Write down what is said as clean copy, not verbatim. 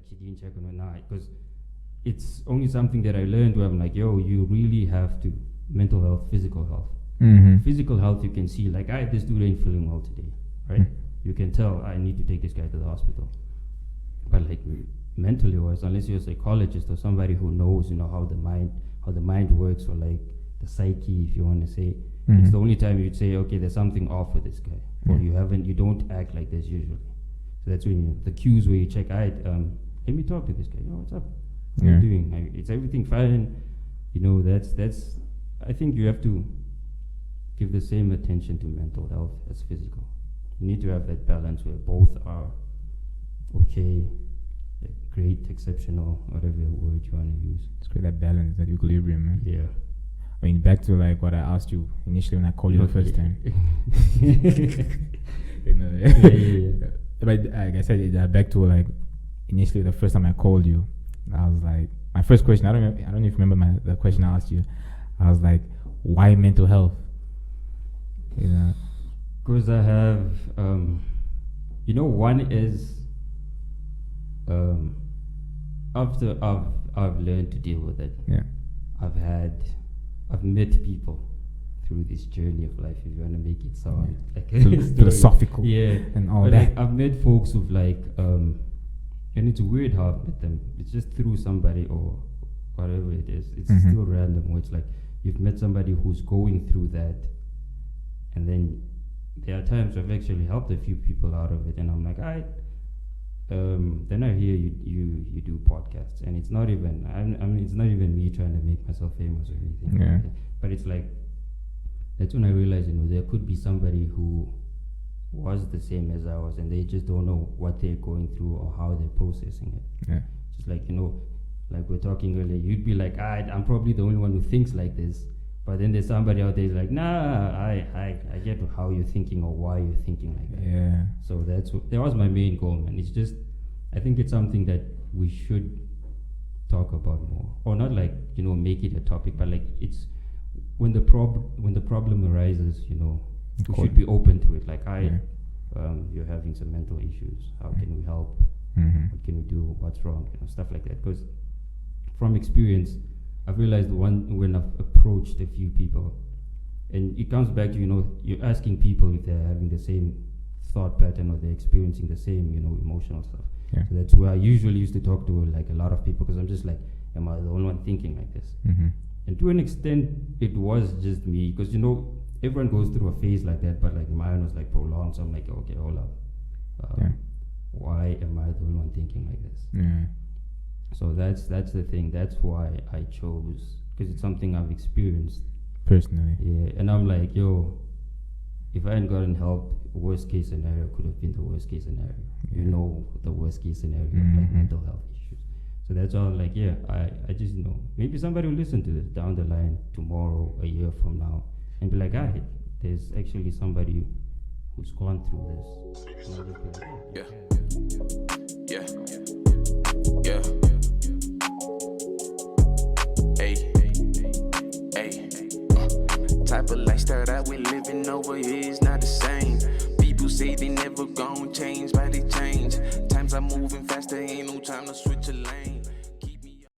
like she didn't check on her now, because it's only something that I learned where I'm like, yo, you really have to mental health, physical health. Physical health, you can see like, this dude ain't feeling well today, right? You can tell I need to take this guy to the hospital. But like mentally wise, unless you're a psychologist or somebody who knows, how the mind works, or like the psyche, if you want to say, it's the only time you'd say, okay, there's something off with this guy, or you don't act like this usually. So that's when the cues where you check, let me talk to this guy. What's up? How are you doing? It's everything fine? That's. I think you have to give the same attention to mental health as physical. You need to have that balance where both are okay, great, exceptional, whatever word you want to use. It's great, that balance, that equilibrium, man. Yeah. I mean, back to like what I asked you initially when I called you the first time. But like I said, back to like initially the first time I called you, I was like, my first question, I don't even remember the question I asked you. I was like, why mental health? Because I have, one is, after I've learned to deal with it. Yeah. I've met people through this journey of life, if you want to make it sound like philosophical, and all that. Like, I've met folks who've like, and it's weird how I've met them. It's just through somebody or whatever it is. It's still random. Where it's like you've met somebody who's going through that, and then there are times I've actually helped a few people out of it, and I'm like, then I hear you do podcasts, and it's not even it's not even me trying to make myself famous or anything. Yeah. But it's like that's when I realized there could be somebody who was the same as I was, and they just don't know what they're going through or how they're processing it. Yeah. Just like like we're talking earlier, you'd be like, I'm probably the only one who thinks like this. But then there's somebody out there who's like, nah, I get how you're thinking or why you're thinking like that. Yeah. So that was my main goal, man. It's just, I think it's something that we should talk about more, or not like make it a topic, but like it's when the problem arises, we should be open to it. Like you're having some mental issues. How can we help? What can we do? What's wrong? Stuff like that. Because from experience, I've realized when I've approached a few people, and it comes back to, you're asking people if they're having the same thought pattern or they're experiencing the same, emotional stuff. Yeah. So that's where I usually used to talk to like a lot of people, because I'm just like, am I the only one thinking like this? And to an extent, it was just me, because, everyone goes through a phase like that, but like mine was like prolonged. So I'm like, okay, hold up. Why am I the only one thinking like this? Yeah. So that's the thing. That's why I chose, because it's something I've experienced personally. Yeah, and I'm like, if I hadn't gotten help, worst case scenario could have been the worst case scenario. Yeah. The worst case scenario of like mental health issues. So that's all. Like, I just maybe somebody will listen to this down the line, tomorrow, a year from now, and be like, there's actually somebody who's gone through this. Yeah. Type of lifestyle that we living over here is not the same. People say they never gon' change, but they change. Times are moving faster, ain't no time to switch a lane.